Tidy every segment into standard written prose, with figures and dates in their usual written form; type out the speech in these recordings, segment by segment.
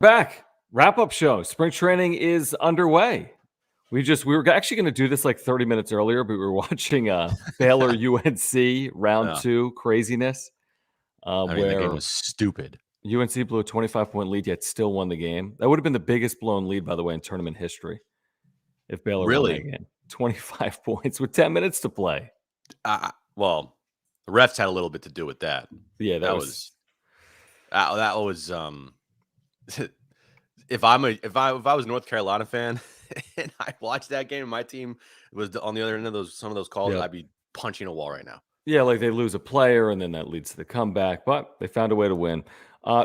Back. Wrap-up show. Spring training is underway. We were actually going to do this like 30 minutes earlier, but we were watching Baylor UNC round 2 craziness. The game was stupid. UNC blew a 25-point lead, yet still won the game. That would have been the biggest blown lead, by the way, in tournament history if Baylor won that game. 25 points with 10 minutes to play. Well, the refs had a little bit to do with that. Yeah, that was. If I was a North Carolina fan and I watched that game and my team was on the other end of some of those calls, I'd be punching a wall right now. Yeah, like they lose a player and then that leads to the comeback, but they found a way to win.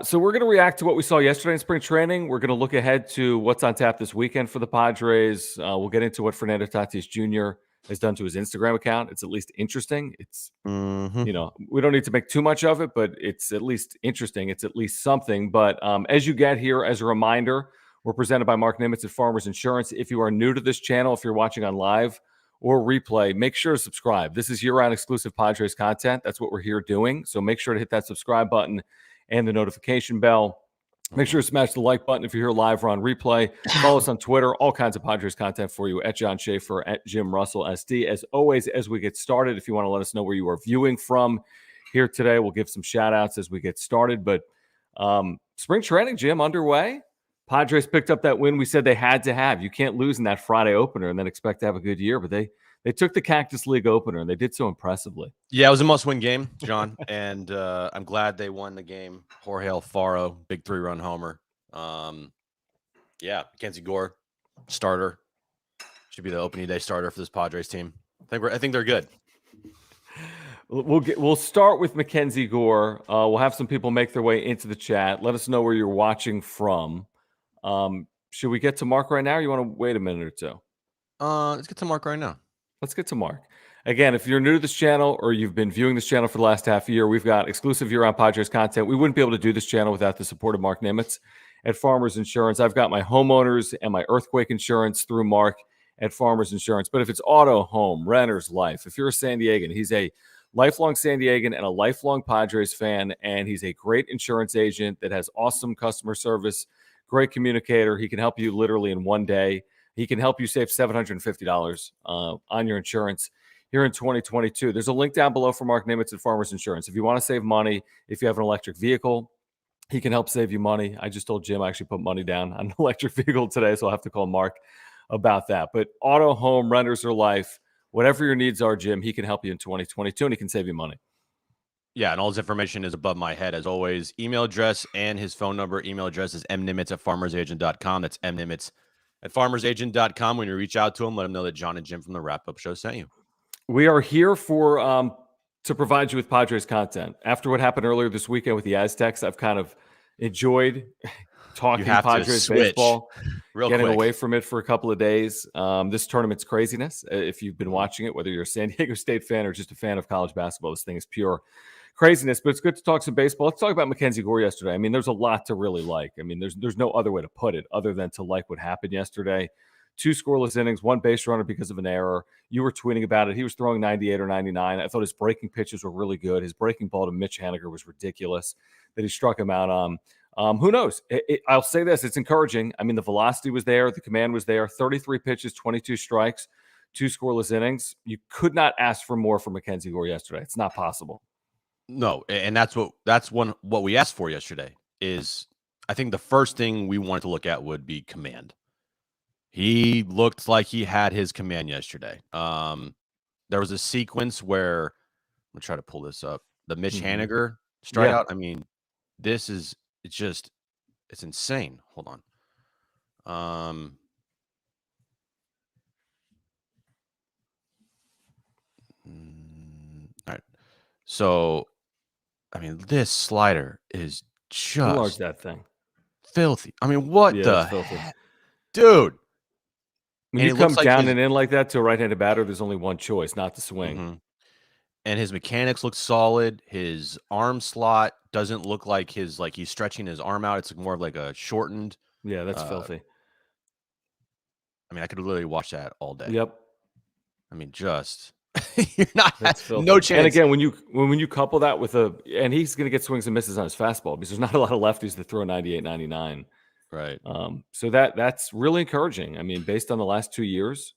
So we're going to react to what we saw yesterday in spring training. We're going to look ahead to what's on tap this weekend for the Padres. We'll get into what Fernando Tatis Jr. has done to his Instagram account. It's at least interesting. It's, we don't need to make too much of it, but it's at least interesting. It's at least something. But as you get here, as a reminder, we're presented by Mark Nimitz at Farmers Insurance. If you are new to this channel, if you're watching on live or replay, make sure to subscribe. This is year-round exclusive Padres content. That's what we're here doing. So make sure to hit that subscribe button and the notification bell. Make sure to smash the like button if you're here live or on replay. Follow us on Twitter. All kinds of Padres content for you at John Schaefer, at Jim Russell SD. As always, as we get started, if you want to let us know where you are viewing from here today, we'll give some shout-outs as we get started. But spring training, Jim, underway. Padres picked up that win we said they had to have. You can't lose in that Friday opener and then expect to have a good year. But they took the Cactus League opener, and they did so impressively. Yeah, it was a must-win game, John, and I'm glad they won the game. Jorge Alfaro, big 3-run homer. MacKenzie Gore, starter. Should be the opening day starter for this Padres team. I think they're good. We'll start with MacKenzie Gore. We'll have some people make their way into the chat. Let us know where you're watching from. Should we get to Mark right now, or you want to wait a minute or two? Let's get to Mark right now. Let's get to Mark. Again, if you're new to this channel or you've been viewing this channel for the last half year, we've got exclusive year-round Padres content. We wouldn't be able to do this channel without the support of Mark Nimitz at Farmers Insurance. I've got my homeowners and my earthquake insurance through Mark at Farmers Insurance. But if it's auto, home, renter's life, if you're a San Diegan, he's a lifelong San Diegan and a lifelong Padres fan, and he's a great insurance agent that has awesome customer service, great communicator. He can help you literally in one day. He can help you save $750 on your insurance here in 2022. There's a link down below for Mark Nimitz at Farmers Insurance. If you want to save money, if you have an electric vehicle, he can help save you money. I just told Jim I actually put money down on an electric vehicle today, so I'll have to call Mark about that. But auto, home, renters, or life, whatever your needs are, Jim, he can help you in 2022, and he can save you money. Yeah, and all his information is above my head, as always. Email address and his phone number. Email address is mnimitz@farmersagent.com. That's mnimitz@farmersagent.com. When you reach out to him, let him know that John and Jim from the Wrap-Up Show sent you. We are here for to provide you with Padres content. After what happened earlier this weekend with the Aztecs, I've kind of enjoyed talking Padres baseball, getting away from it for a couple of days. This tournament's craziness. If you've been watching it, whether you're a San Diego State fan or just a fan of college basketball, this thing is pure craziness. But it's good to talk some baseball. Let's talk about MacKenzie Gore yesterday. I mean, there's a lot to really like. I mean, there's no other way to put it other than to like what happened yesterday. 2 scoreless innings, 1 base runner because of an error. You were tweeting about it. He was throwing 98 or 99. I thought his breaking pitches were really good. His breaking ball to Mitch Haniger was ridiculous that he struck him out on. Who knows? I'll say this. It's encouraging. I mean, the velocity was there. The command was there. 33 pitches, 22 strikes, 2 scoreless innings. You could not ask for more from MacKenzie Gore yesterday. It's not possible. No, and that's what we asked for yesterday is I think the first thing we wanted to look at would be command. He looked like he had his command yesterday. There was a sequence where I'm gonna try to pull this up. The Mitch Haniger strikeout. I mean, it's insane. Hold on. All right. So, I mean, this slider is just that thing filthy. I mean, what the heck? Dude? When you come down and in like that to a right-handed batter, there's only one choice, not to swing. And his mechanics look solid. His arm slot doesn't look like he's stretching his arm out. It's more of like a shortened. Yeah, that's filthy. I mean, I could literally watch that all day. Yep. I mean, just you're not no chance. And again, when you couple that with and he's going to get swings and misses on his fastball because there's not a lot of lefties that throw 98, 99. Right. So that's really encouraging. I mean, based on the last 2 years,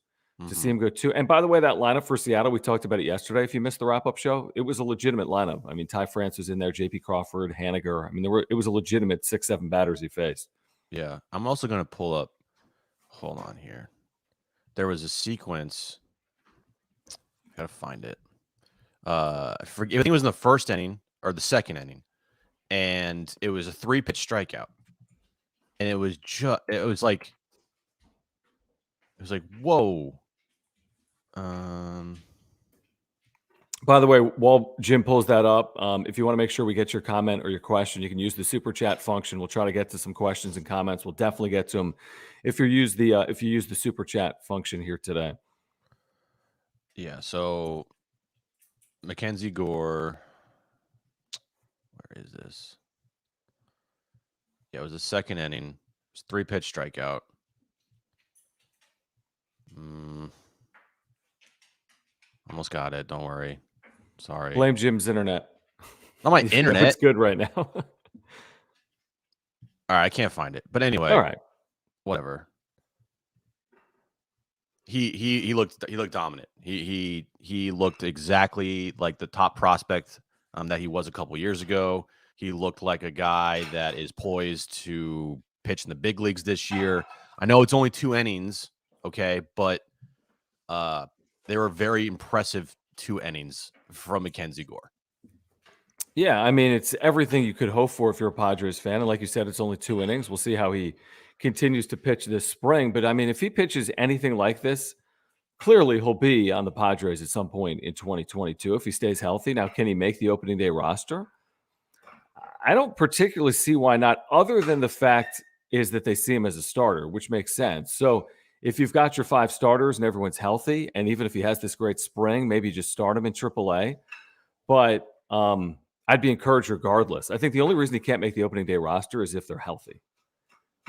to see him go 2. And by the way, that lineup for Seattle, we talked about it yesterday. If you missed the wrap-up show, it was a legitimate lineup. I mean, Ty France was in there, J.P. Crawford, Haniger. I mean, it was a legitimate 6-7 batters he faced. Yeah. I'm also going to pull up. Hold on here. There was a sequence. Got to find it. I think it was in the first inning or the second inning, and it was a 3-pitch strikeout, and it was like whoa. By the way, while Jim pulls that up, if you want to make sure we get your comment or your question, you can use the super chat function. We'll try to get to some questions and comments. We'll definitely get to them if you use the super chat function here today. Yeah. So MacKenzie Gore. Where is this? Yeah, it was the second inning. It was 3-pitch strikeout. Almost got it. Don't worry. Sorry. Blame Jim's internet. Not my internet. It's good right now. All right, I can't find it. But anyway, all right, whatever. He looked dominant. He looked exactly like the top prospect that he was a couple years ago. He looked like a guy that is poised to pitch in the big leagues this year. I know it's only 2 innings, okay, but they were very impressive 2 innings from MacKenzie Gore. Yeah, I mean, it's everything you could hope for if you're a Padres fan. And like you said, it's only 2 innings. We'll see how he continues to pitch this spring. But I mean, if he pitches anything like this, clearly he'll be on the Padres at some point in 2022 if he stays healthy. Now, can he make the opening day roster? I don't particularly see why not, other than the fact is that they see him as a starter, which makes sense. So if you've got your 5 starters and everyone's healthy, and even if he has this great spring, maybe just start him in AAA. But I'd be encouraged regardless. I think the only reason he can't make the opening day roster is if they're healthy.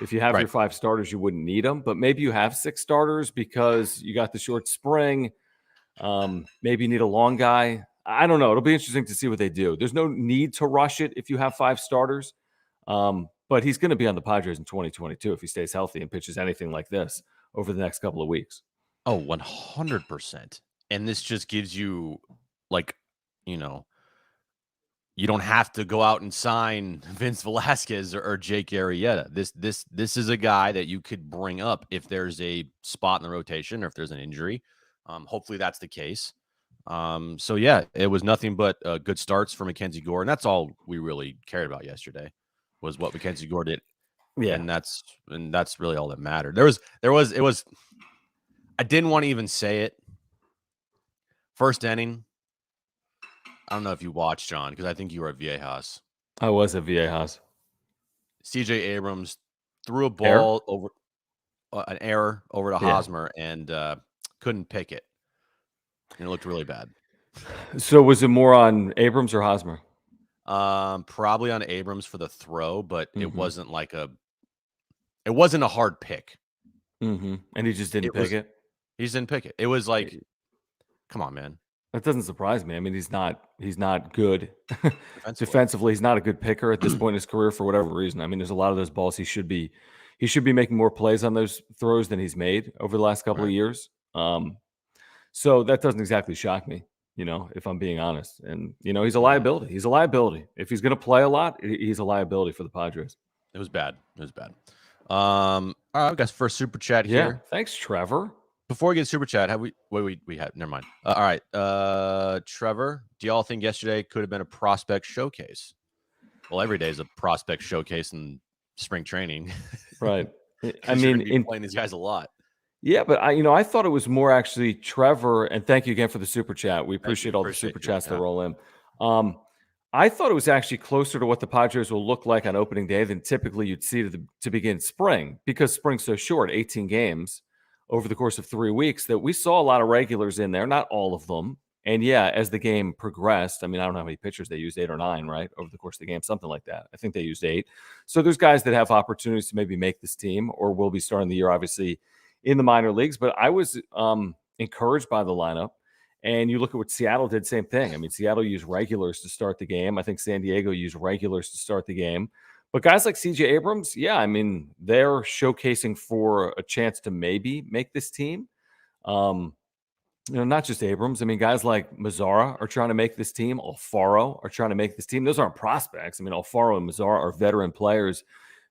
If you have your 5 starters, you wouldn't need them. But maybe you have 6 starters because you got the short spring. Maybe you need a long guy. I don't know. It'll be interesting to see what they do. There's no need to rush it if you have 5 starters. But he's going to be on the Padres in 2022 if he stays healthy and pitches anything like this over the next couple of weeks. Oh, 100%. And this just gives you, like, you don't have to go out and sign Vince Velasquez or Jake Arrieta. This is a guy that you could bring up if there's a spot in the rotation or if there's an injury. Hopefully that's the case. So yeah, it was nothing but good starts for MacKenzie Gore, and that's all we really cared about yesterday was what MacKenzie Gore did. Yeah, and that's really all that mattered. It was. I didn't want to even say it. First inning. I don't know if you watched, John, because I think you were at Viejas. I was at Viejas. C.J. Abrams threw a ball over an error over to Hosmer and couldn't pick it. And it looked really bad. So was it more on Abrams or Hosmer? Probably on Abrams for the throw, but it wasn't a hard pick. And he just didn't pick it? He just didn't pick it. It was like, come on, man. That doesn't surprise me. I mean, he's not good defensively. He's not a good picker at this point in his career for whatever reason. I mean, there's a lot of those balls he should be making more plays on those throws than he's made over the last couple of years. So that doesn't exactly shock me, if I'm being honest. And he's a liability. He's a liability. If he's going to play a lot, he's a liability for the Padres. It was bad. All right, I guess first super chat here. Yeah, thanks, Trevor. Before we get super chat, have we had never mind. All right. Trevor, do y'all think yesterday could have been a prospect showcase? Well, every day is a prospect showcase in spring training. Right. I mean, playing these guys a lot. Yeah, but I thought it was more actually Trevor, and thank you again for the super chat. We appreciate all the super chats that roll in. I thought it was actually closer to what the Padres will look like on opening day than typically you'd see to begin spring, because spring's so short, 18 games over the course of 3 weeks, that we saw a lot of regulars in there, not all of them. And yeah, as the game progressed, I mean, I don't know how many pitchers they used, 8 or 9, right, over the course of the game, something like that. I think they used 8. So there's guys that have opportunities to maybe make this team or will be starting the year, obviously, in the minor leagues. But I was encouraged by the lineup. And you look at what Seattle did, same thing. I mean, Seattle used regulars to start the game. I think San Diego used regulars to start the game. But guys like CJ Abrams, yeah, I mean, they're showcasing for a chance to maybe make this team. Um, not just Abrams. I mean, guys like Mazzara are trying to make this team. Alfaro are trying to make this team. Those aren't prospects. I mean, Alfaro and Mazzara are veteran players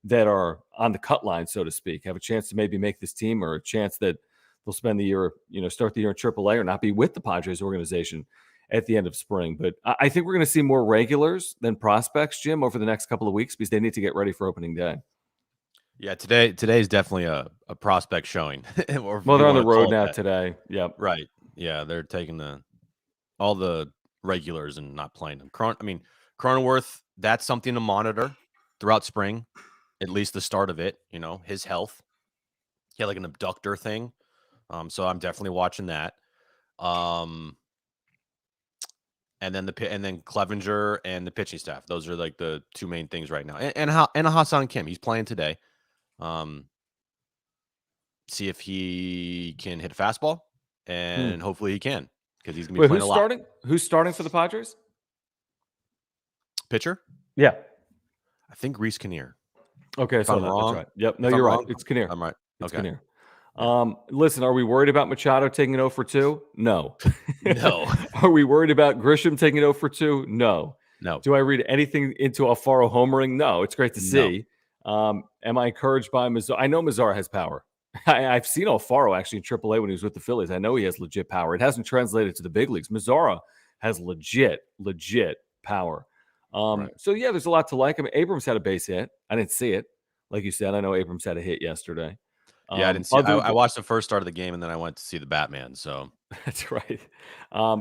that are on the cut line, so to speak, have a chance to maybe make this team, or a chance that they'll spend the year, start the year in AAA or not be with the Padres organization at the end of spring. But I think we're going to see more regulars than prospects, Jim, over the next couple of weeks, because they need to get ready for opening day. Yeah, today is definitely a prospect showing. Or Well, you they're on the want to road call it now that. today. Yep. Right. Yeah, they're taking all the regulars and not playing them. Cronenworth, that's something to monitor throughout spring, at least the start of it, his health. He had like an abductor thing. So I'm definitely watching that. And then Clevenger and the pitching staff. Those are like the two main things right now. And Hassan Kim, he's playing today. See if he can hit a fastball, and hopefully he can, because he's gonna be playing a lot. Who's starting for the Padres? Pitcher? Yeah. I think Reese Kinnear. Okay, If I'm that's wrong, right. Yep. No, if I'm you're right. wrong, It's Kinnear. I'm right. It's Okay. Kinnear. Yeah. Listen, are we worried about Machado taking 0 for 2? No. No. Are we worried about Grisham taking 0 for 2? No. No. Do I read anything into Alfaro homering? No. It's great to No. see. Am I encouraged by Mazzara? I know Mazzara has power. I've seen Alfaro actually in AAA when he was with the Phillies. I know he has legit power. It hasn't translated to the big leagues. Mazzara has legit power. Right. So, yeah, there's a lot to like. I mean, Abrams had a base hit. I didn't see it. Like you said, I know Abrams had a hit yesterday. Yeah, I didn't see. I watched the first start of the game, and then I went to see the Batman. So that's right.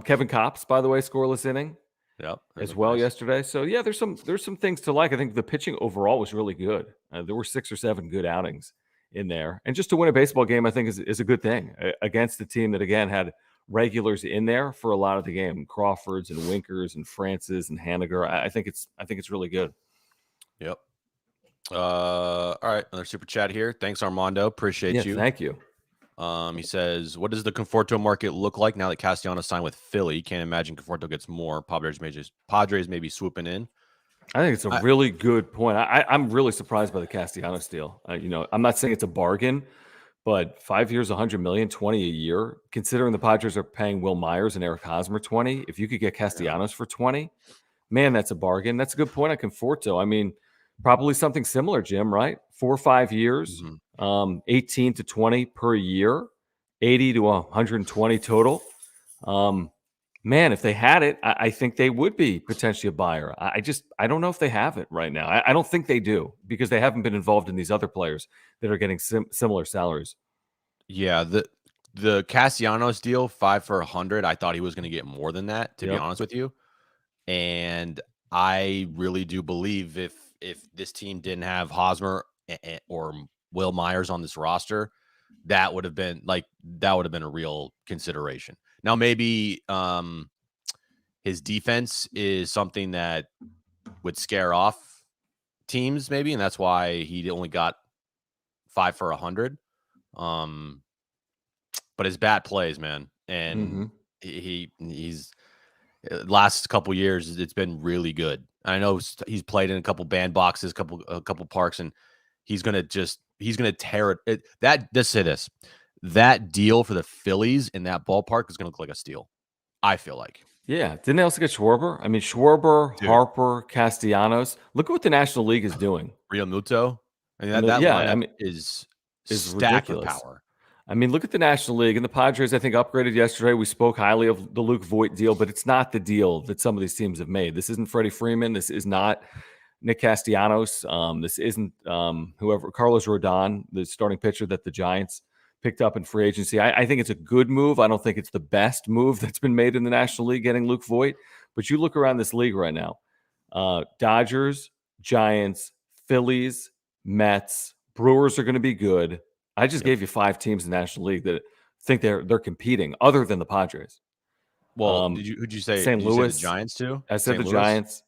Kevin Kopps, by the way, scoreless inning. Yep, As well nice yesterday. So yeah, there's some things to like. I think the pitching overall was really good. There were 6 or 7 good outings in there, and just to win a baseball game, I think is a good thing against a team that again had regulars in there for a lot of the game. Crawfords and Winkers and Francis and Haniger. I think it's really good. Yep. All right, another super chat here. Thanks, Armando. Appreciate you. Thank you. He says, "What does the Conforto market look like now that Castellanos signed with Philly? Can't imagine Conforto gets more. Padres may be swooping in." I think it's a really good point. I'm really surprised by the Castellanos deal. I'm not saying it's a bargain, but 5 years, $100 million, 20 a year. Considering the Padres are paying Will Myers and Eric Hosmer 20, if you could get Castellanos for 20, man, that's a bargain. That's a good point on Conforto. I mean, probably something similar, Jim. Right? 4 or 5 years, 18 to 20 per year, 80 to 120 total. Man, if they had it, I think they would be potentially a buyer. I don't know if they have it right now. I don't think they do, because they haven't been involved in these other players that are getting similar salaries. Yeah, the Castellanos deal, 5 for 100. I thought he was going to get more than that, to be honest with you. And I really do believe if this team didn't have Hosmer or Will Myers on this roster, that would have been a real consideration. Now, maybe his defense is something that would scare off teams, maybe, and that's why he only got 5 for 100. But his bat plays, man, and he's last couple years it's been really good. I know he's played in a couple bandboxes, a couple parks, and he's gonna tear it. That deal for the Phillies in that ballpark is gonna look like a steal. I feel like. Yeah. Didn't they also get Schwarber? I mean, Schwarber, Harper, Castellanos. Look at what the National League is doing. Real Muto. I mean, that lineup is stacked with ridiculous. power. I mean, look at the National League, and the Padres, I think, upgraded yesterday. We spoke highly of the Luke Voit deal, but it's not the deal that some of these teams have made. This isn't Freddie Freeman. This is not Nick Castellanos. This isn't whoever, Carlos Rodon, the starting pitcher that the Giants picked up in free agency. I think it's a good move. I don't think it's the best move that's been made in the National League, getting Luke Voit. But you look around this league right now, Dodgers, Giants, Phillies, Mets, Brewers are going to be good. I just gave you 5 teams in the National League that think they're competing, other than the Padres. Well, who'd you say? St. Louis, the Giants too? I said the Giants.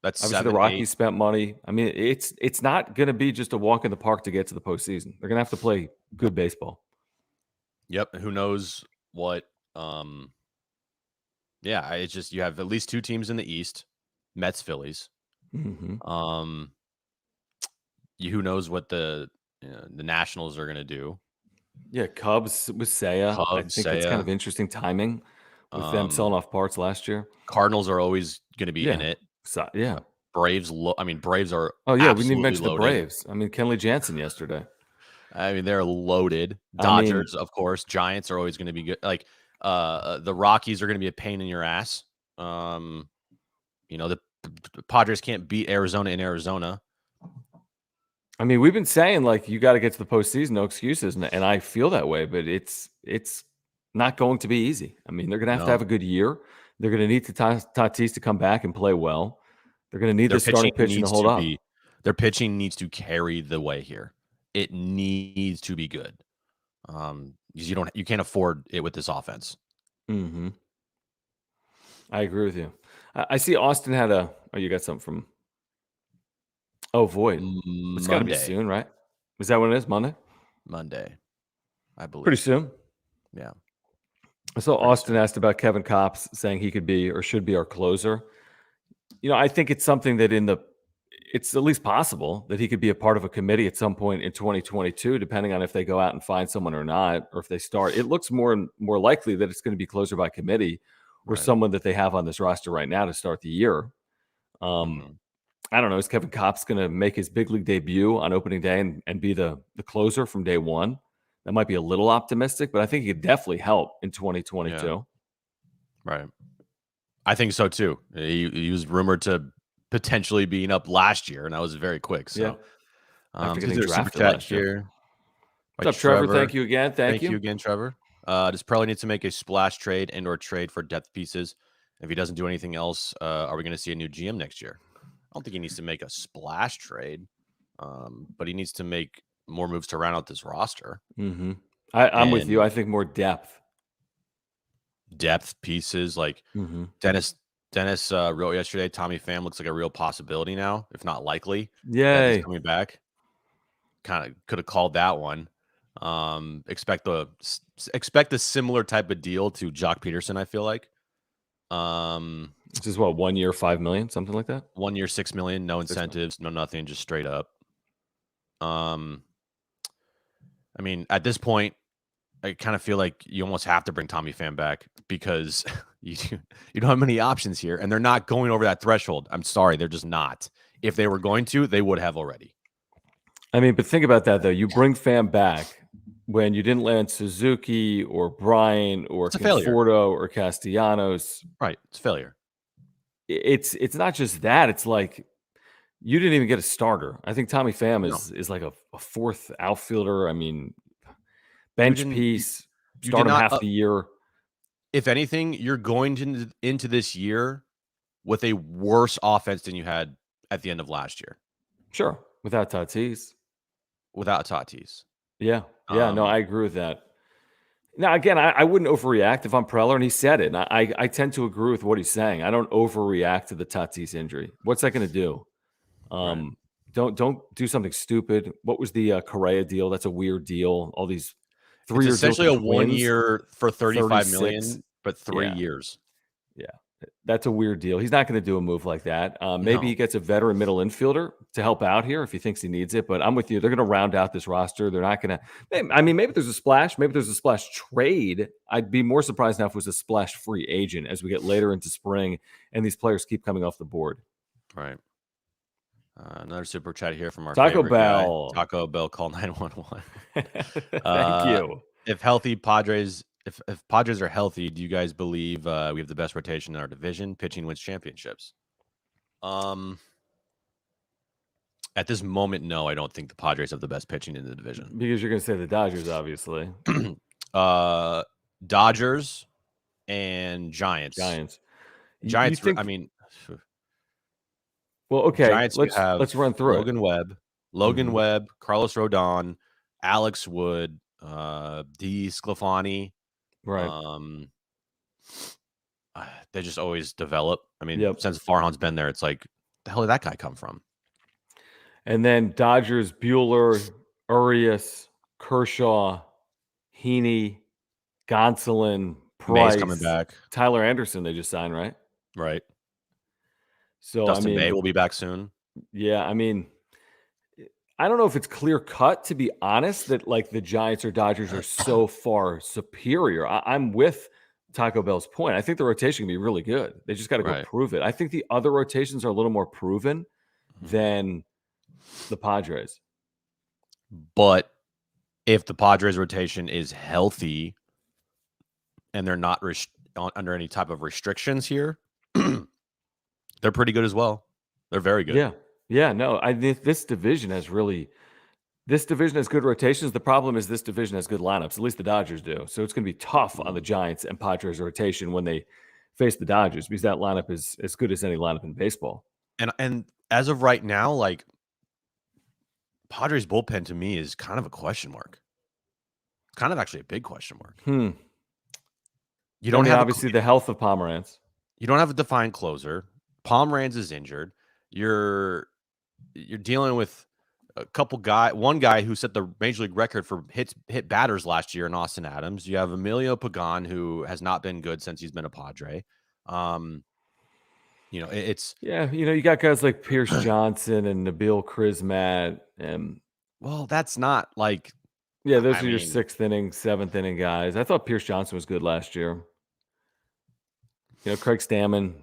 That's obviously 7, the Rockies 8. spent money. I mean, it's not going to be just a walk in the park to get to the postseason. They're going to have to play good baseball. Yep. Who knows what? Yeah, it's just you have at least 2 teams in the East, Mets, Phillies. who knows what the Nationals are going to do. Yeah, Cubs with Seiya. I Cubs, think that's kind Seiya. of interesting timing with them selling off parts last year. Cardinals are always going to be in Yeah. it. So, yeah. Braves. Braves are Oh, yeah. We didn't even absolutely mention the loaded. Braves. I mean, Kenley Jansen yesterday. I mean, they're loaded. I mean- Dodgers, of course. Giants are always going to be good. Like, the Rockies are going to be a pain in your ass. The Padres can't beat Arizona in Arizona. I mean, we've been saying like you got to get to the postseason, no excuses, and I feel that way. But it's not going to be easy. I mean, they're going to have a good year. They're going to need Tatis to come back and play well. They're going to need Their the starting pitching to hold up. Their pitching needs to carry the way here. It needs to be good. Because you can't afford it with this offense. Mm-hmm. I agree with you. I see Austin had oh, you got something from. Oh, Void. It's got to be soon, right? Is that when it is? Monday, I believe. Pretty soon. Yeah. So Austin asked about Kevin Kopps saying he could be or should be our closer. I think it's something that it's at least possible that he could be a part of a committee at some point in 2022, depending on if they go out and find someone or not, or if they start. It looks more and more likely that it's going to be closer by committee or someone that they have on this roster right now to start the year. I don't know. Is Kevin Kopps going to make his big league debut on opening day and be the closer from day one? That might be a little optimistic, but I think he could definitely help in 2022. Yeah. Right. I think so too. He was rumored to potentially being up last year, and that was very quick. So, yeah. After getting there's a super drafted chat last year. here. What's up, Trevor? Thank you again. Thank you again, Trevor. Does Pirelli need to make a splash trade and/or trade for depth pieces? If he doesn't do anything else, are we going to see a new GM next year? I don't think he needs to make a splash trade, but he needs to make more moves to round out this roster. Mm-hmm. I'm with you. I think more depth pieces like Dennis wrote yesterday. Tommy Pham looks like a real possibility now, if not likely. Yay! He's coming back. Kind of could have called that one. Expect a similar type of deal to Jock Peterson. I feel like. This is what, 1 year, $5 million, something like that. 1 year, $6 million, no incentives, no nothing, just straight up. I mean, at this point, I kind of feel like you almost have to bring Tommy Pham back because you don't have many options here, and they're not going over that threshold. I'm sorry, they're just not. If they were going to, they would have already. I mean, but think about that though. You bring Pham back when you didn't land Suzuki or Bryant or Conforto or Castellanos. Right, it's a failure. It's not just that. It's like you didn't even get a starter. I think Tommy Pham is like a fourth outfielder. I mean, bench piece. Start him half the year. If anything, you're going into this year with a worse offense than you had at the end of last year. Sure, without Tatis. Yeah. No, I agree with that. Now, again, I wouldn't overreact if I'm Preller, and he said it. And I tend to agree with what he's saying. I don't overreact to the Tatis injury. What's that going to do? Don't do something stupid. What was the Correa deal? That's a weird deal. All these 3 years. Essentially a 1 year for $35 million, but 3 years. Yeah. That's a weird deal. He's not going to do a move like that. Maybe he gets a veteran middle infielder to help out here if he thinks he needs it. But I'm with you. They're going to round out this roster. They're not going to. I mean, maybe there's a splash. Maybe there's a splash trade. I'd be more surprised now if it was a splash free agent as we get later into spring and these players keep coming off the board. Right. Another super chat here from our Taco Bell. Guy. Taco Bell, call 911. Thank you. If healthy Padres. If Padres are healthy, do you guys believe we have the best rotation in our division? Pitching wins championships. At this moment, no, I don't think the Padres have the best pitching in the division. Because you're going to say the Dodgers, obviously. Dodgers and Giants. Giants. Think... I mean, well, okay. Giants. Let's run through Logan it. Logan Webb, Carlos Rodon, Alex Wood, D. Sclafani. Right. They just always develop. I mean, since Farhan's been there, it's like, the hell did that guy come from? And then Dodgers, Buehler, Urias, Kershaw, Heaney, Gonsolin, Price. May's coming back. Tyler Anderson, they just signed, right? Right. So Dustin May will be back soon. Yeah, I mean, I don't know if it's clear cut, to be honest, that like the Giants or Dodgers are so far superior. I'm with Taco Bell's point. I think the rotation can be really good. They just got to go Right. prove it. I think the other rotations are a little more proven than the Padres. But if the Padres rotation is healthy and they're not under any type of restrictions here, they're pretty good as well. They're very good. Yeah. Yeah. No, this division has good rotations. The problem is this division has good lineups. At least the Dodgers do. So it's going to be tough on the Giants and Padres rotation when they face the Dodgers because that lineup is as good as any lineup in baseball. And as of right now, like Padres bullpen to me is kind of a question mark. Kind of actually a big question mark. You don't have obviously the health of Pomeranz. You don't have a defined closer. Pomeranz is injured. You're dealing with one guy who set the major league record for hit batters last year in Austin Adams. You have Emilio Pagan, who has not been good since he's been a Padre. You got guys like Pierce Johnson and Nabil Krismat, and that's not like those are your sixth inning, seventh inning guys. I thought Pierce Johnson was good last year. Craig Stammen,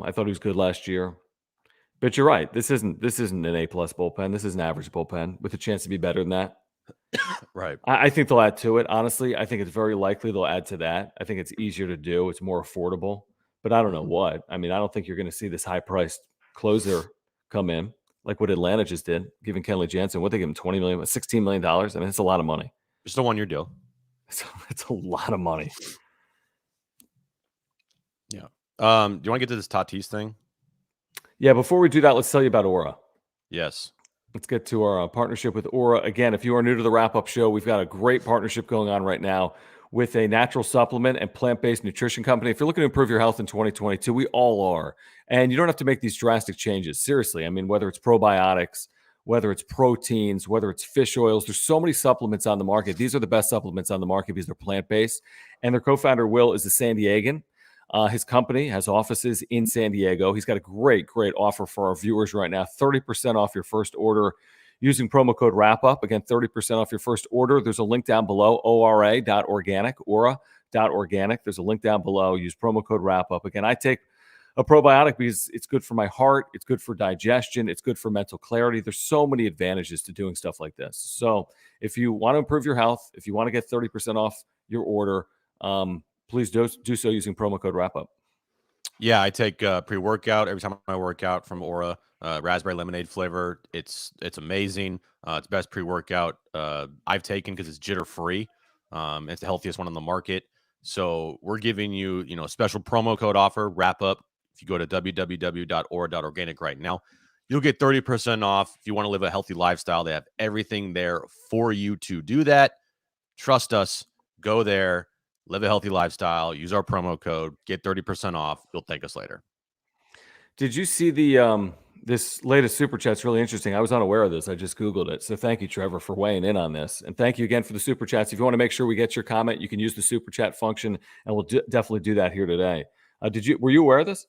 I thought he was good last year. But you're right. This isn't an A+ bullpen. This is an average bullpen with a chance to be better than that. Right. I think they'll add to it. Honestly, I think it's very likely they'll add to that. I think it's easier to do. It's more affordable. But I don't know what. I mean, I don't think you're going to see this high-priced closer come in like what Atlanta just did, giving Kenley Jansen. What they give him, $20 million, $16 million. I mean, it's a lot of money. Just a one-year deal. It's a lot of money. Yeah. Do you want to get to this Tatis thing? Yeah. Before we do that, let's tell you about Aura. Yes. Let's get to our partnership with Aura. Again, if you are new to the wrap-up show, we've got a great partnership going on right now with a natural supplement and plant-based nutrition company. If you're looking to improve your health in 2022, we all are. And you don't have to make these drastic changes. Seriously. I mean, whether it's probiotics, whether it's proteins, whether it's fish oils, there's so many supplements on the market. These are the best supplements on the market because they're plant-based. And their co-founder, Will, is a San Diegan. His company has offices in San Diego. He's got a great offer for our viewers right now. 30% off your first order using promo code WRAPUP. Again, 30% off your first order. There's a link down below, ora.organic, aura.organic. There's a link down below. Use promo code WRAPUP. Again, I take a probiotic because it's good for my heart. It's good for digestion. It's good for mental clarity. There's so many advantages to doing stuff like this. So if you want to improve your health, if you want to get 30% off your order, please do so using promo code WRAPUP. Yeah, I take pre-workout every time I work out from Aura. Raspberry lemonade flavor. It's amazing. It's best pre-workout I've taken because it's jitter-free. It's the healthiest one on the market. So we're giving you, a special promo code offer, WRAPUP. If you go to www.aura.organic right now, you'll get 30% off. If you want to live a healthy lifestyle, they have everything there for you to do that. Trust us. Go there. Live a healthy lifestyle. Use our promo code. Get 30% off. You'll thank us later. Did you see the this latest super chat's really interesting? I was unaware of this. I just Googled it. So thank you, Trevor, for weighing in on this. And thank you again for the super chats. If you want to make sure we get your comment, you can use the super chat function, and we'll definitely do that here today. Were you aware of this?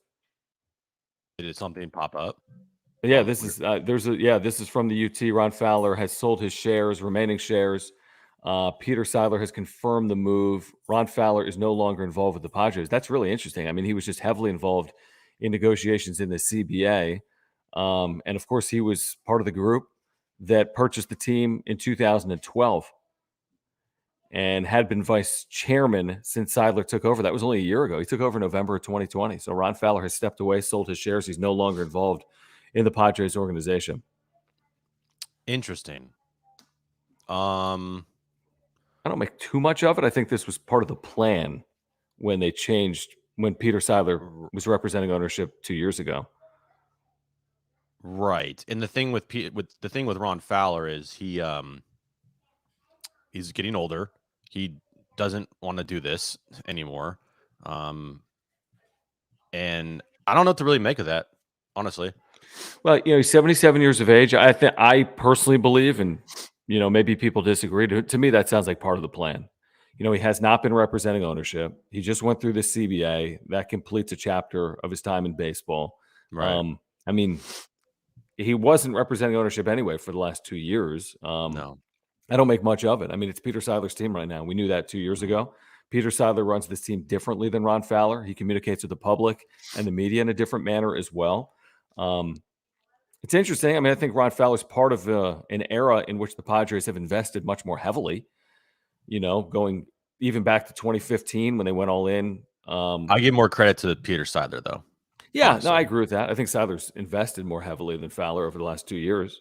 Did something pop up? Yeah, this is this is from the UT. Ron Fowler has sold his remaining shares. Peter Seidler has confirmed the move. Ron Fowler is no longer involved with the Padres. That's really interesting. I mean, he was just heavily involved in negotiations in the CBA. And of course, he was part of the group that purchased the team in 2012 and had been vice chairman since Seidler took over. That was only a year ago. He took over in November of 2020. So Ron Fowler has stepped away, sold his shares. He's no longer involved in the Padres organization. Interesting. I don't make too much of it. I think this was part of the plan when Peter Seidler was representing ownership 2 years ago. Right. And the thing with Ron Fowler is he's getting older. He doesn't want to do this anymore. And I don't know what to really make of that, honestly. Well, he's 77 years of age. I personally believe, and maybe people disagree. To me, that sounds like part of the plan. He has not been representing ownership. He just went through the CBA. That completes a chapter of his time in baseball. Right. I mean, he wasn't representing ownership anyway for the last 2 years. No. I don't make much of it. I mean, it's Peter Seidler's team right now. We knew that 2 years ago. Peter Seidler runs this team differently than Ron Fowler. He communicates with the public and the media in a different manner as well. It's interesting. I mean, I think Ron Fowler's part of an era in which the Padres have invested much more heavily, going even back to 2015 when they went all in. I give more credit to Peter Seidler, though. Yeah, honestly. no, I agree with that. I think Seidler's invested more heavily than Fowler over the last 2 years.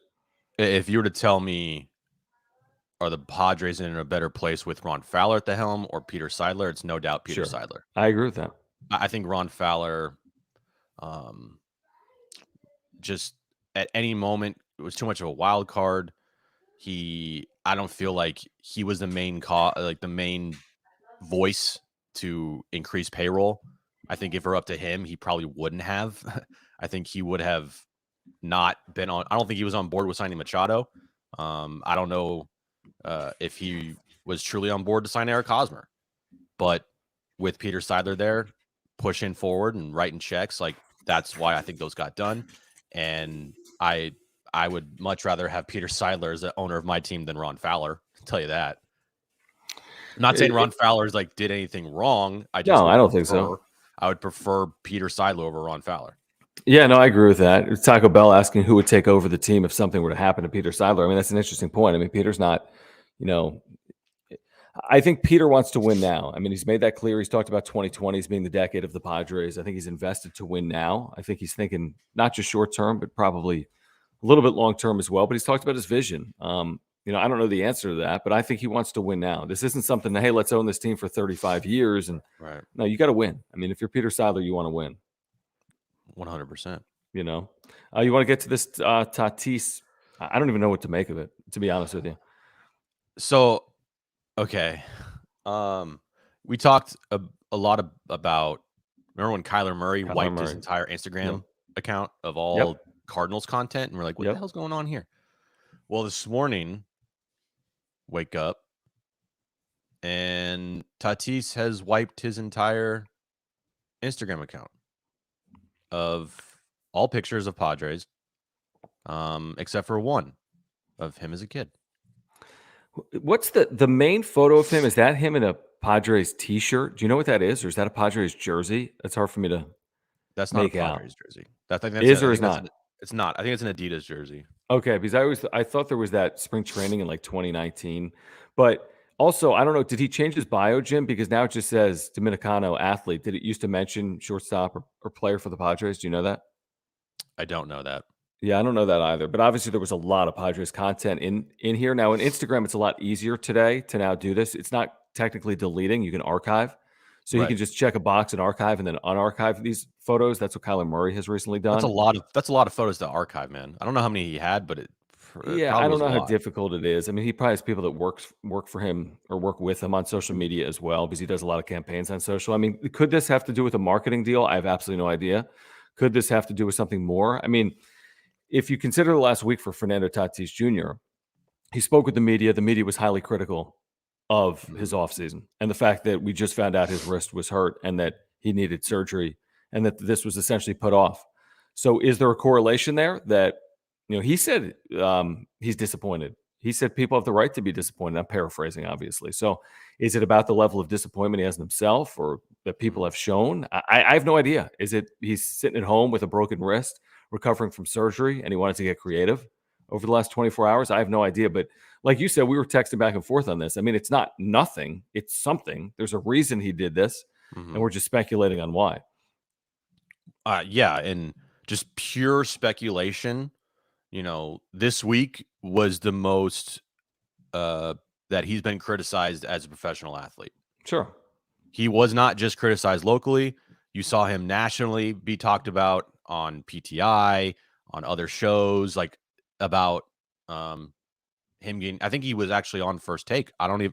If you were to tell me, are the Padres in a better place with Ron Fowler at the helm or Peter Seidler? It's no doubt Peter Seidler. I agree with that. I think Ron Fowler, just at any moment, it was too much of a wild card. I don't feel like he was the main the main voice to increase payroll. I think if it were up to him, he probably wouldn't have. I think he would have not been on. I don't think he was on board with signing Machado. I don't know if he was truly on board to sign Eric Hosmer, but with Peter Seidler there, pushing forward and writing checks, like that's why I think those got done. And I would much rather have Peter Seidler as the owner of my team than Ron Fowler. I'll tell you that. I'm not saying Ron Fowler's did anything wrong. I don't think so. I would prefer Peter Seidler over Ron Fowler. Yeah, no, I agree with that. It's Taco Bell asking who would take over the team if something were to happen to Peter Seidler. I mean, that's an interesting point. I mean, Peter's not, I think Peter wants to win now. I mean, he's made that clear. He's talked about 2020 as being the decade of the Padres. I think he's invested to win now. I think he's thinking not just short term, but probably a little bit long term as well. But he's talked about his vision. I don't know the answer to that, but I think he wants to win now. This isn't something that, hey, let's own this team for 35 years. And right. No, you got to win. I mean, if you're Peter Seidler, you want to win. 100%. You want to get to this Tatis. I don't even know what to make of it, to be honest with you. So, okay. We talked a lot about, remember when Kyler Murray wiped his entire Instagram account of all Cardinals content? And we're like, what the hell's going on here? Well, this morning, wake up, and Tatis has wiped his entire Instagram account of all pictures of Padres, except for one of him as a kid. What's the main photo of him? Is that him in a Padres t-shirt? Do you know what that is? Or is that a Padres jersey? That's hard for me to That's not make a Padres out. jersey. That's not? It's not. I think it's an Adidas jersey. Okay, because I thought there was that spring training in 2019. But also, I don't know, did he change his bio, Jim? Because now it just says Dominicano athlete. Did it used to mention shortstop or player for the Padres? Do you know that? I don't know that. Yeah, I don't know that either. But obviously there was a lot of Padres content in here. Now in Instagram, it's a lot easier today to now do this. It's not technically deleting. You can archive. So you can just check a box and archive and then unarchive these photos. That's what Kyler Murray has recently done. That's a lot of photos to archive, man. I don't know how many he had, but I don't know how difficult it is. I mean, he probably has people that work for him or work with him on social media as well, because he does a lot of campaigns on social. I mean, could this have to do with a marketing deal? I have absolutely no idea. Could this have to do with something more? I mean, if you consider the last week for Fernando Tatis Jr., he spoke with the media. The media was highly critical of his offseason and the fact that we just found out his wrist was hurt and that he needed surgery and that this was essentially put off. So is there a correlation there that, he said he's disappointed. He said people have the right to be disappointed. I'm paraphrasing, obviously. So is it about the level of disappointment he has in himself or that people have shown? I have no idea. Is it he's sitting at home with a broken wrist, recovering from surgery, and he wanted to get creative over the last 24 hours? I have no idea. But like you said, we were texting back and forth on this. I mean, it's not nothing. It's something. There's a reason he did this, and we're just speculating on why. And just pure speculation. This week was the most that he's been criticized as a professional athlete. Sure. He was not just criticized locally. You saw him nationally be talked about on PTI, on other shows, about him getting, I think he was actually on First Take. I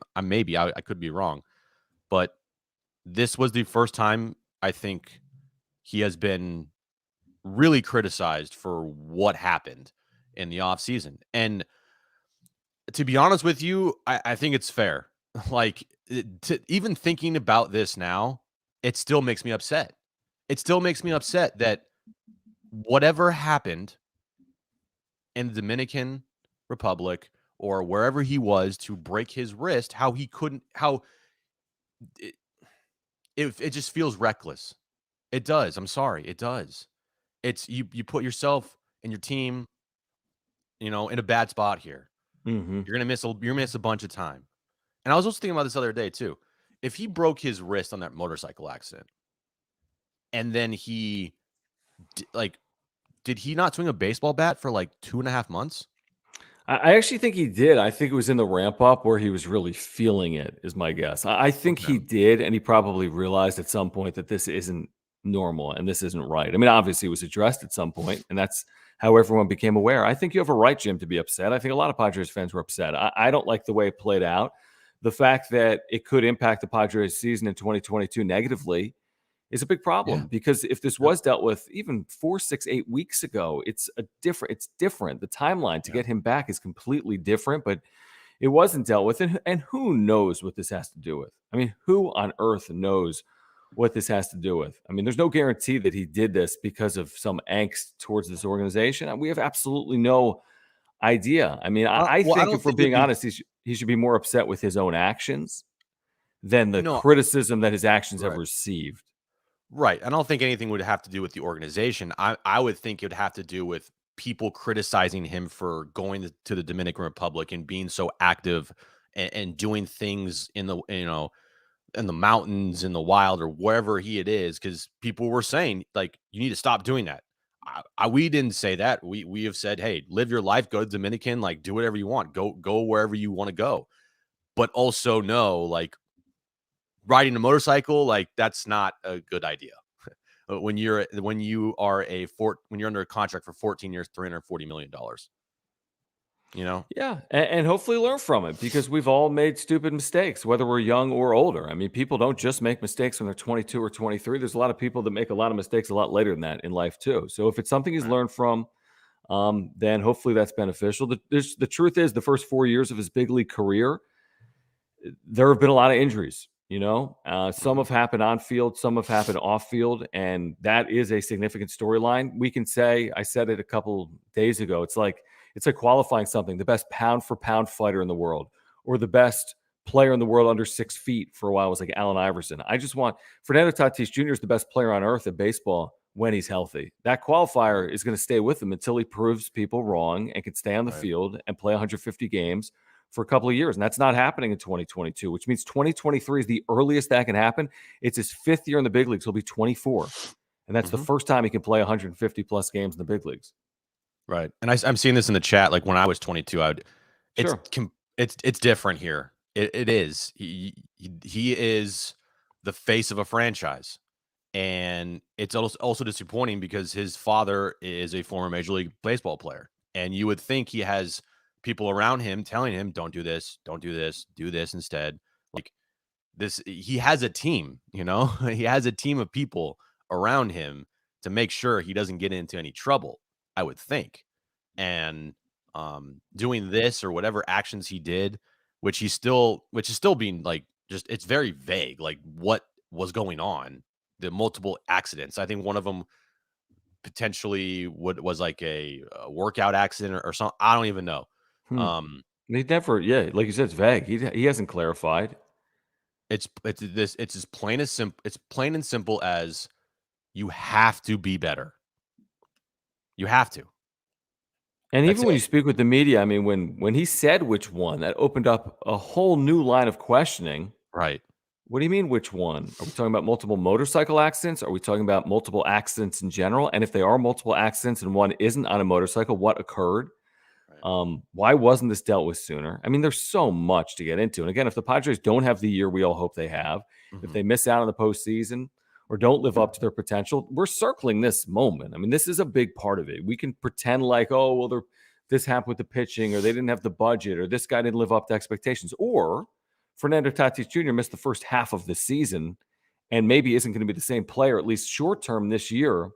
could be wrong, but this was the first time I think he has been really criticized for what happened in the offseason. And to be honest with you, I think it's fair. Even thinking about this now, it still makes me upset. It still makes me upset that whatever happened, in the Dominican Republic or wherever he was to break his wrist, how he couldn't, how it, it just feels reckless. It does. I'm sorry. It does. It's you put yourself and your team, in a bad spot here. Hmm. You're gonna miss a bunch of time. And I was also thinking about this other day too. If he broke his wrist on that motorcycle accident, and then like, did he not swing a baseball bat for like 2.5 months? I actually think he did. I think it was in the ramp up where he was really feeling it, is my guess. I think Okay. he did, and he probably realized at some point that this isn't normal and this isn't right. I mean, obviously, it was addressed at some point, and that's how everyone became aware. I think you have a right, Jim, to be upset. I think a lot of Padres fans were upset. I don't like the way it played out. The fact that it could impact the Padres season in 2022 negatively is a big Yeah. problem because if this Yep. was dealt with even 4, 6, 8 weeks ago, it's different. The timeline to Yeah. get him back is completely different, but it wasn't dealt with. And who knows what this has to do with? I mean, who on earth knows what this has to do with? I mean, there's no guarantee that he did this because of some angst towards this organization. We have absolutely no idea. I mean, I Well, I think don't if we're think it'd being be honest, he should be more upset with his own actions than the no criticism that his actions have right. received. Right. I don't think anything would have to do with the organization. I would think it would have to do with people criticizing him for going to the Dominican Republic and being so active and doing things in the mountains, in the wild, or wherever it is, because people were saying like you need to stop doing that. We didn't say that. We have said, hey, live your life, go to Dominican, like do whatever you want, go wherever you want to go, but also know like riding a motorcycle, like that's not a good idea. When you're under a contract for 14 years, $340 million. Yeah, and hopefully learn from it because we've all made stupid mistakes, whether we're young or older. I mean, people don't just make mistakes when they're 22 or 23. There's a lot of people that make a lot of mistakes a lot later than that in life too. So if it's something he's Right. learned from, then hopefully that's beneficial. The truth is, the first 4 years of his big league career, there have been a lot of injuries. Some Mhm. have happened on field, some have happened off field, and that is a significant storyline. We can say, I said it a couple days ago. It's like qualifying something, the best pound for pound fighter in the world, or the best player in the world under 6 feet for a while was like Allen Iverson. I just want Fernando Tatis Jr. is the best player on earth at baseball when he's healthy. That qualifier is going to stay with him until he proves people wrong and can stay on the Right. field and play 150 games for a couple of years. And that's not happening in 2022, which means 2023 is the earliest that can happen. It's his 5th year in the big leagues. He'll be 24. And that's the Mhm. first time he can play 150 plus games in the big leagues. Right. And I'm seeing this in the chat. Like when I was 22, it's Sure. it's different here. It is. He is the face of a franchise, and it's also disappointing because his father is a former Major League Baseball player, and you would think he has people around him telling him, "Don't do this, don't do this, do this instead." Like this, he has a team. He has a team of people around him to make sure he doesn't get into any trouble. I would think, and doing this or whatever actions he did, which is still being like just it's very vague, like what was going on, the multiple accidents. I think one of them potentially was like a workout accident or something. I don't even know. Hmm. Um, He never, yeah, like you said, it's vague. He hasn't clarified. it's as plain as simple. It's plain and simple as you have to be better. You have to. And That's even when you it. speak with the media, I mean, when he said which one, that opened up a whole new line of questioning. Right. What do you mean, which one? Are we talking about multiple motorcycle accidents? Are we talking about multiple accidents in general? And if they are multiple accidents and one isn't on a motorcycle, what occurred? Right. Why wasn't this dealt with sooner? I mean, there's so much to get into. And again, if the Padres don't have the year we all hope they have, if Mhm. they miss out on the postseason or don't live up to their potential, we're circling this moment. I mean, this is a big part of it. We can pretend like, oh, well, this happened with the pitching, or they didn't have the budget, or this guy didn't live up to expectations, or Fernando Tatis Jr. missed the first half of the season and maybe isn't going to be the same player, at least short term this year,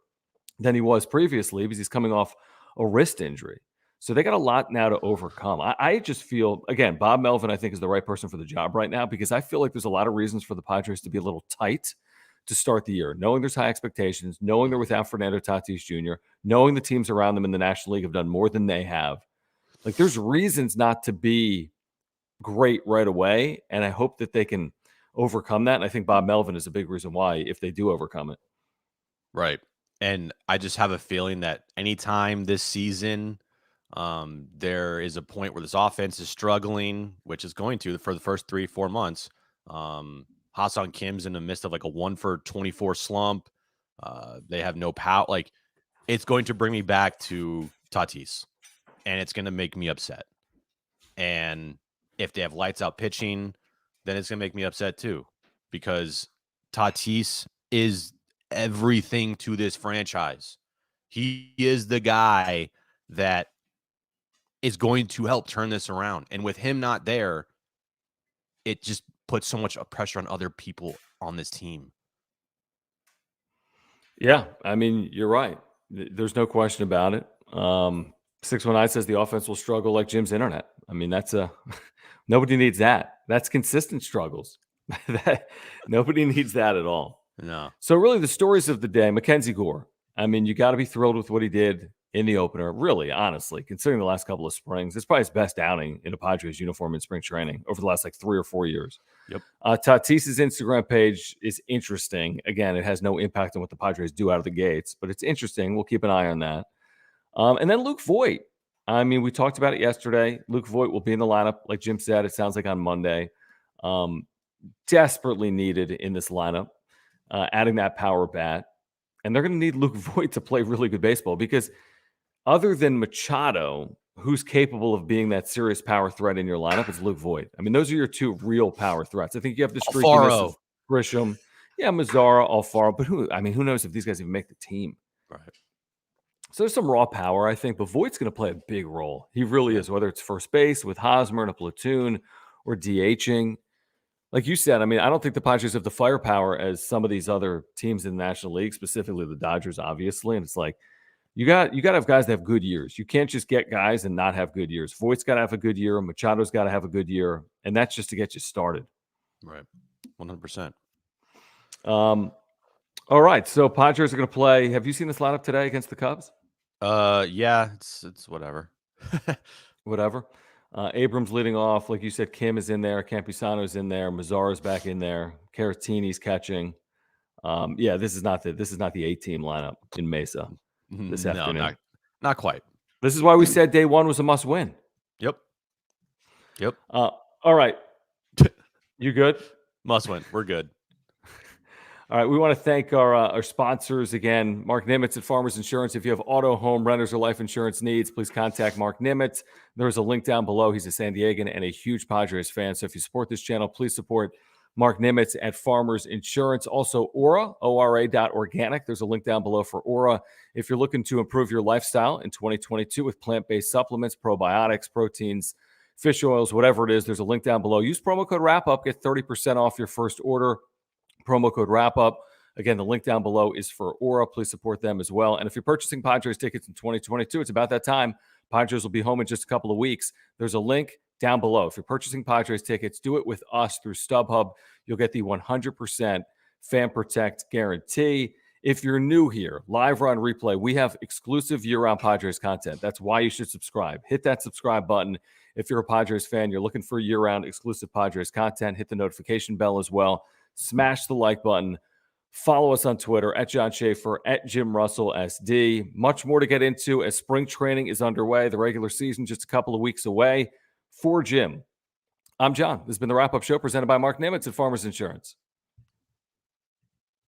than he was previously because he's coming off a wrist injury. So they got a lot now to overcome. I just feel, again, Bob Melvin, I think, is the right person for the job right now because I feel like there's a lot of reasons for the Padres to be a little tight to start the year, knowing there's high expectations, knowing they're without Fernando Tatis Jr., knowing the teams around them in the National League have done more than they have. Like, there's reasons not to be great right away, and I hope that they can overcome that. And I think Bob Melvin is a big reason why, if they do overcome it. Right. And I just have a feeling that anytime this season there is a point where this offense is struggling, which is going to for the first 3-4 months. Ha-Seong Kim's in the midst of like a 1-for-24 slump. They have no power. Like, it's going to bring me back to Tatis, and it's going to make me upset. And if they have lights out pitching, then it's going to make me upset too, because Tatis is everything to this franchise. He is the guy that is going to help turn this around. And with him not there, it just puts so much pressure on other people on this team. Yeah, I mean, you're right. There's no question about it. 619 says the offense will struggle like Jim's internet. I mean, that's nobody needs that. That's consistent struggles. Nobody needs that at all. No. So really the stories of the day, MacKenzie Gore. I mean, you got to be thrilled with what he did in the opener. Really, honestly, considering the last couple of springs, it's probably his best outing in a Padres uniform in spring training over the last like 3 or 4 years. Yep. Tatis's Instagram page is interesting. Again, it has no impact on what the Padres do out of the gates, but it's interesting. We'll keep an eye on that. And then Luke Voit. I mean, we talked about it yesterday. Luke Voit will be in the lineup, like Jim said. It sounds like on Monday. Desperately needed in this lineup, adding that power bat. And they're going to need Luke Voit to play really good baseball, because other than Machado, who's capable of being that serious power threat in your lineup, it's Luke Voit. I mean, those are your two real power threats. I think you have the streakiness of Grisham. Yeah, Mazzara, Alfaro. But who knows if these guys even make the team? Right. So there's some raw power, I think, but Voigt's going to play a big role. He really is, whether it's first base with Hosmer in a platoon or DHing. Like you said, I mean, I don't think the Padres have the firepower as some of these other teams in the National League, specifically the Dodgers, obviously. And it's like, you got to have guys that have good years. You can't just get guys and not have good years. Voigt's got to have a good year. Machado's got to have a good year. And that's just to get you started. Right. 100%. All right. So Padres are going to play. Have you seen this lineup today against the Cubs? Yeah, it's whatever. Whatever. Abrams leading off. Like you said, Kim is in there. Campusano's in there. Mazzara's back in there. Caratini's catching. Yeah, this is not the A-team lineup in Mesa this afternoon. No, not quite. This is why we said day one was a must-win. Yep. All right. You good? Must win. We're good. All right, we want to thank our sponsors again. Mark Nimitz at Farmers Insurance. If you have auto, home, renters, or life insurance needs, please contact Mark Nimitz. There's a link down below. He's a San Diegan and a huge Padres fan. So if you support this channel, please support Mark Nimitz at Farmers Insurance. Also, Aura, ORA.organic. There's a link down below for Aura. If you're looking to improve your lifestyle in 2022 with plant-based supplements, probiotics, proteins, fish oils, whatever it is, there's a link down below. Use promo code WRAPUP. Get 30% off your first order. Promo code WRAPUP. Again, the link down below is for Aura. Please support them as well. And if you're purchasing Padres tickets in 2022, it's about that time. Padres will be home in just a couple of weeks. There's a link down below. If you're purchasing Padres tickets, do it with us through StubHub. You'll get the 100% Fan Protect guarantee. If you're new here, live or on replay, we have exclusive year-round Padres content. That's why you should subscribe. Hit that subscribe button. If you're a Padres fan, you're looking for year-round exclusive Padres content, hit the notification bell as well. Smash the like button. Follow us on Twitter at John Schaefer, at Jim Russell SD. Much more to get into as spring training is underway. The regular season just a couple of weeks away. For Jim, I'm John. This has been the Wrap-Up Show presented by Mark Nimitz at Farmers Insurance.